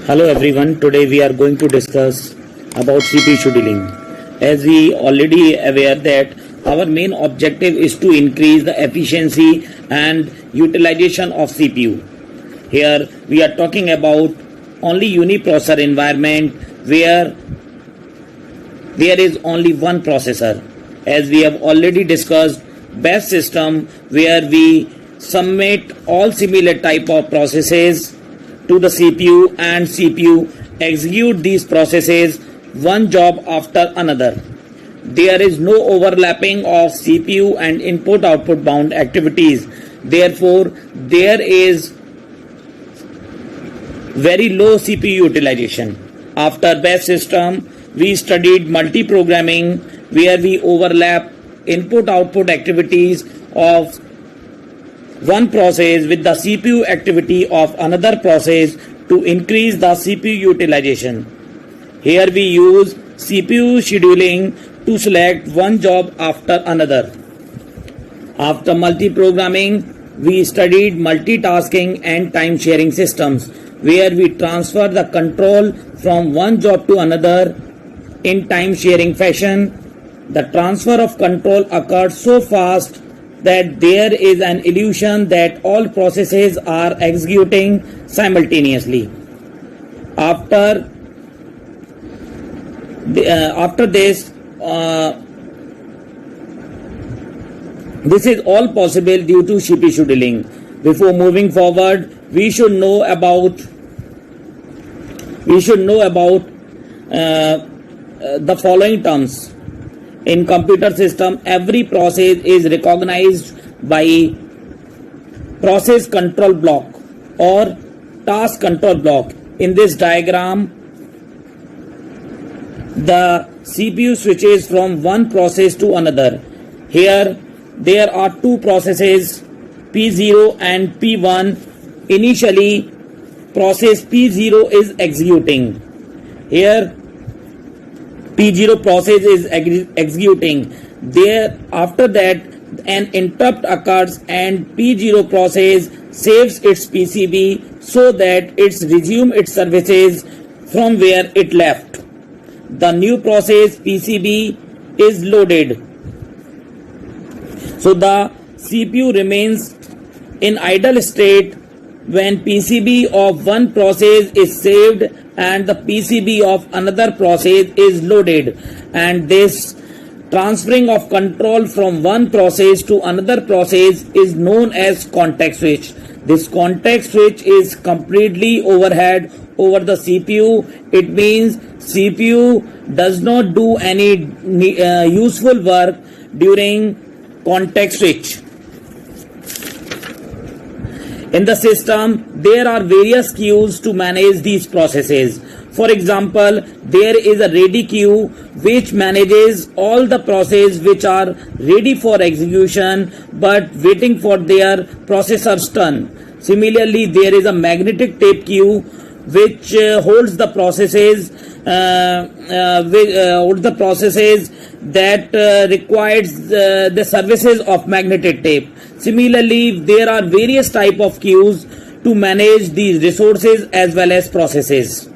Hello everyone, today we are going to discuss about CPU scheduling. As we already aware that our main objective is to increase the efficiency and utilization of CPU. Here we are talking about only uniprocessor environment where there is only one processor. As we have already discussed, batch system where we submit all similar type of processes to the CPU and CPU execute these processes one job after another. There is no overlapping of CPU and input-output bound activities. Therefore, there is very low CPU utilization. After batch system, we studied multi-programming where we overlap input-output activities of one process with the CPU activity of another process to increase the CPU utilization. Here we use CPU scheduling to select one job after another. After multi-programming, we studied multitasking and time-sharing systems where we transfer the control from one job to another in time-sharing fashion. The transfer of control occurs so fast that there is an illusion that all processes are executing simultaneously. After this, this is all possible due to CPU scheduling. Before moving forward, we should know about the following terms. In computer system, every process is recognized by process control block or task control block. In this diagram, the CPU switches from one process to another. Here, there are two processes, P0 and P1. Initially, process P0 is executing. Here, P0 process is executing. After that, an interrupt occurs and P0 process saves its PCB so that it resumes its services from where it left. The new process PCB is loaded. So the CPU remains in idle state when PCB of one process is saved and the PCB of another process is loaded, and this transferring of control from one process to another process is known as context switch. This context switch is completely overhead over the CPU. It means CPU does not do any useful work during context switch. In the system, there are various queues to manage these processes. For example, there is a ready queue which manages all the processes which are ready for execution but waiting for their processor's turn. Similarly, there is a magnetic tape queue which holds the processes that requires the services of magnetic tape. Similarly, there are various type of queues to manage these resources as well as processes.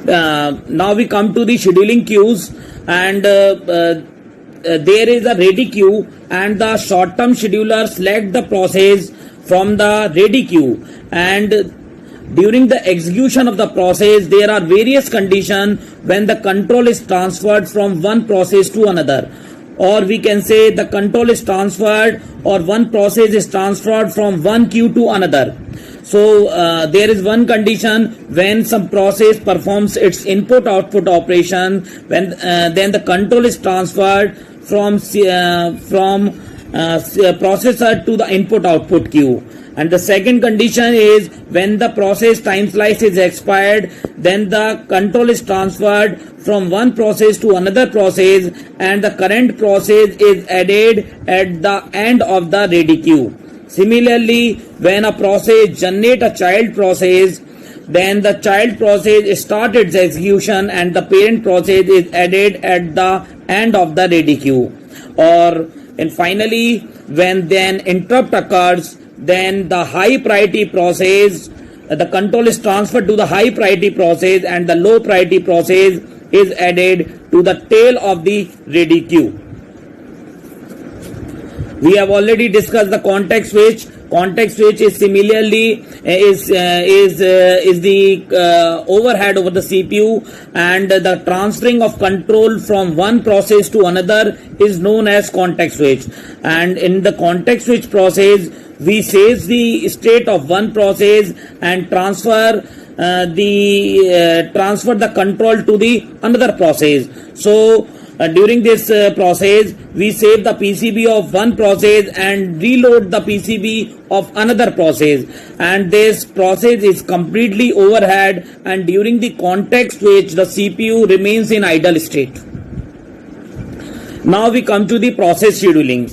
Now we come to the scheduling queues, and there is a ready queue, and the short-term scheduler select the process from the ready queue, and during the execution of the process, there are various conditions when the control is transferred from one process to another. Or we can say the control is transferred or one process is transferred from one queue to another. So there is one condition when some process performs its input-output operation, when then the control is transferred from processor to the input-output queue. And the second condition is when the process time slice is expired, then the control is transferred from one process to another process and the current process is added at the end of the ready queue. Similarly, when a process generates a child process, then the child process starts its execution and the parent process is added at the end of the ready queue. And finally, when then interrupt occurs, then the high priority process the control is transferred to the high priority process and the low priority process is added to the tail of the ready queue. We have already discussed the context switch. Context switch is similarly is the overhead over the CPU, and the transferring of control from one process to another is known as context switch. And in the context switch process, we save the state of one process and transfer the control to the another process. So during this process, we save the PCB of one process and reload the PCB of another process, and this process is completely overhead, and during the context switch the CPU remains in idle state. Now we come to the process scheduling.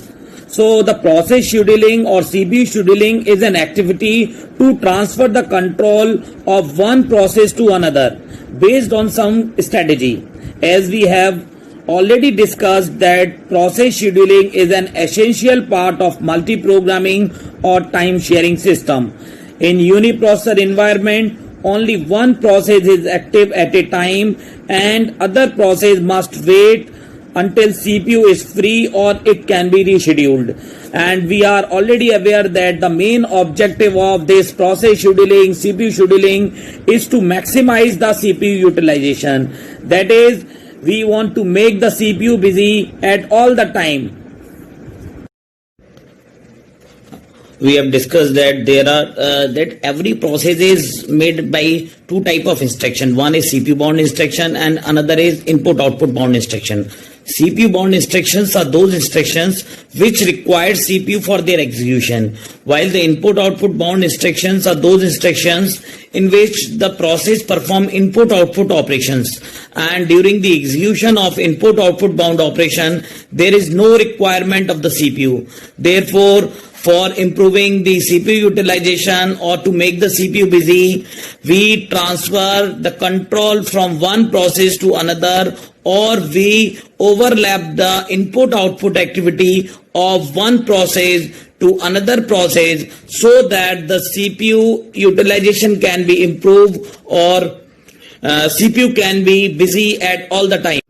So the process scheduling or CPU scheduling is an activity to transfer the control of one process to another based on some strategy. As we have already discussed that process scheduling is an essential part of multi-programming or time-sharing system. In uniprocessor environment, only one process is active at a time and other process must wait until CPU is free or it can be rescheduled. And we are already aware that the main objective of this process scheduling, CPU scheduling, is to maximize the CPU utilization. That is, we want to make the CPU busy at all the time. We have discussed that there are that every process is made by two type of instruction. One is CPU bound instruction and another is input output bound instruction. CPU bound instructions are those instructions which require CPU for their execution, while the input output bound instructions are those instructions in which the process perform input output operations, and during the execution of input output bound operation there is no requirement of the CPU. Therefore, for improving the CPU utilization or to make the CPU busy, we transfer the control from one process to another, or we overlap the input output activity of one process to another process so that the CPU utilization can be improved or CPU can be busy at all the time.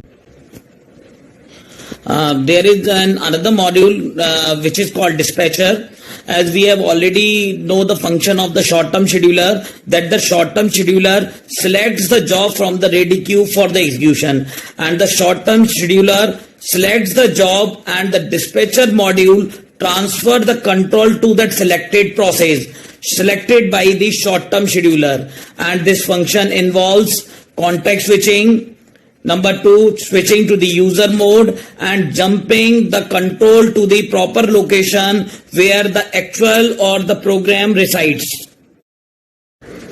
There is another module which is called dispatcher. As we have already know the function of the short-term scheduler, that the short-term scheduler selects the job from the ready queue for the execution, and the short-term scheduler selects the job and the dispatcher module transfer the control to that selected process selected by the short-term scheduler, and this function involves context switching. Number 2, switching to the user mode and jumping the control to the proper location where the actual or the program resides.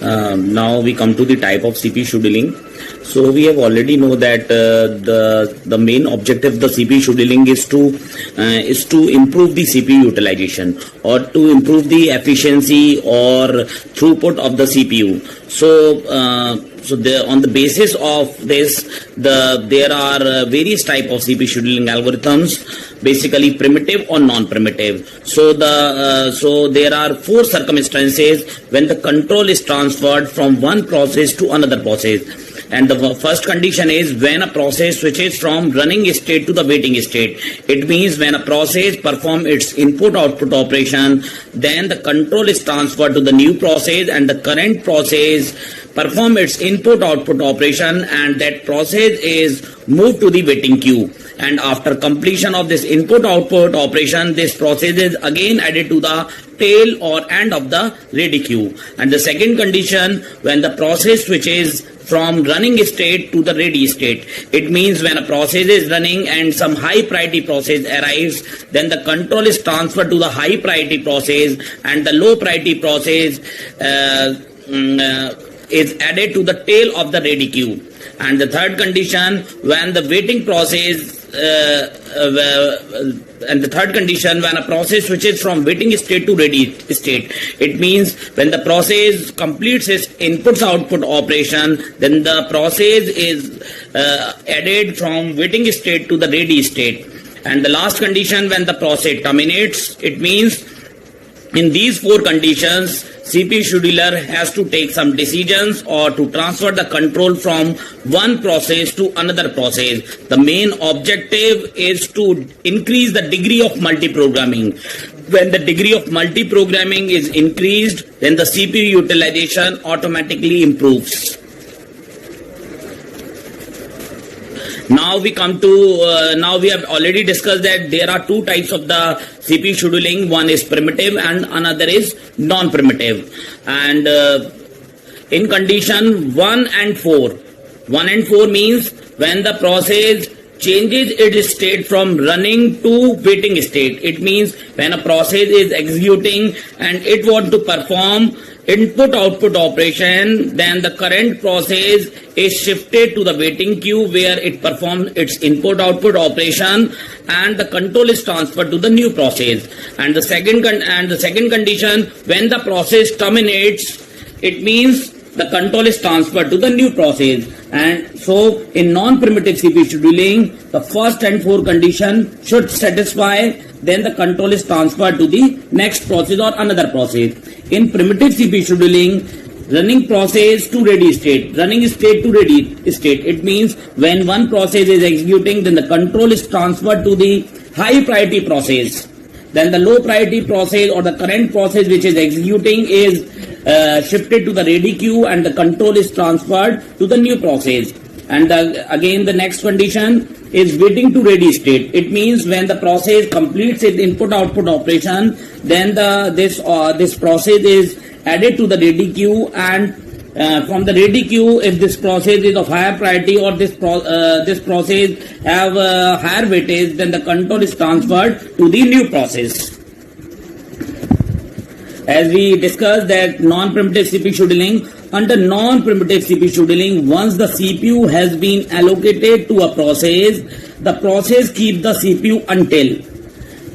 Now we come to the type of CPU scheduling. So we have already know that the main objective of the CPU scheduling is to improve the CPU utilization or to improve the efficiency or throughput of the CPU. So on the basis of this, there are various type of CPU scheduling algorithms, basically primitive or non-primitive. So there are 4 circumstances when the control is transferred from one process to another process. And the first condition is when a process switches from running state to the waiting state. It means when a process performs its input-output operation, then the control is transferred to the new process and the current process perform its input-output operation, and that process is moved to the waiting queue. And after completion of this input-output operation, this process is again added to the tail or end of the ready queue. And the second condition, when the process switches from running state to the ready state. It means when a process is running and some high priority process arrives, then the control is transferred to the high priority process and the low priority process is added to the tail of the ready queue. And the third condition, when the waiting process and the third condition, when a process switches from waiting state to ready state, it means when the process completes its inputs output operation, then the process is added from waiting state to the ready state. And the last condition, when the process terminates, it means in these 4 conditions CPU scheduler has to take some decisions or to transfer the control from one process to another process. The main objective is to increase the degree of multiprogramming. When the degree of multiprogramming is increased, then the CPU utilization automatically improves. Now we come to, now we have already discussed that there are two types of the CPU scheduling. One is primitive and another is non-primitive. And in condition 1 and 4 means when the process changes its state from running to waiting state. It means when a process is executing and it wants to perform input-output operation, then the current process is shifted to the waiting queue where it performs its input-output operation, and the control is transferred to the new process. And the second condition, when the process terminates, it means the control is transferred to the new process. And so in non-primitive CPU scheduling, the first and fourth condition should satisfy, then the control is transferred to the next process or another process. In primitive CPU scheduling, running process to ready state, running state to ready state. It means when one process is executing, then the control is transferred to the high priority process. Then the low priority process or the current process which is executing is shifted to the ready queue and the control is transferred to the new process. And again the next condition is waiting to ready state. It means when the process completes its input-output operation, then this process is added to the ready queue, and from the ready queue, if this process is of higher priority or this process have higher weightage, then the control is transferred to the new process. As we discussed that non-primitive CPU scheduling, under non-primitive CPU scheduling, once the CPU has been allocated to a process, the process keeps the CPU until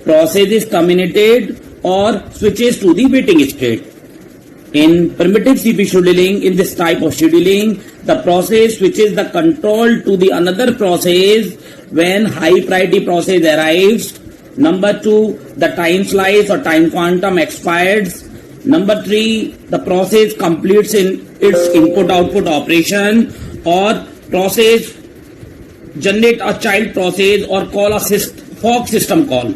process is terminated or switches to the waiting state. In primitive CPU scheduling, in this type of scheduling, the process switches the control to the another process when high priority process arrives. Number 2, the time slice or time quantum expires. Number 3, the process completes in its input-output operation, or process generate a child process or call a fork system call.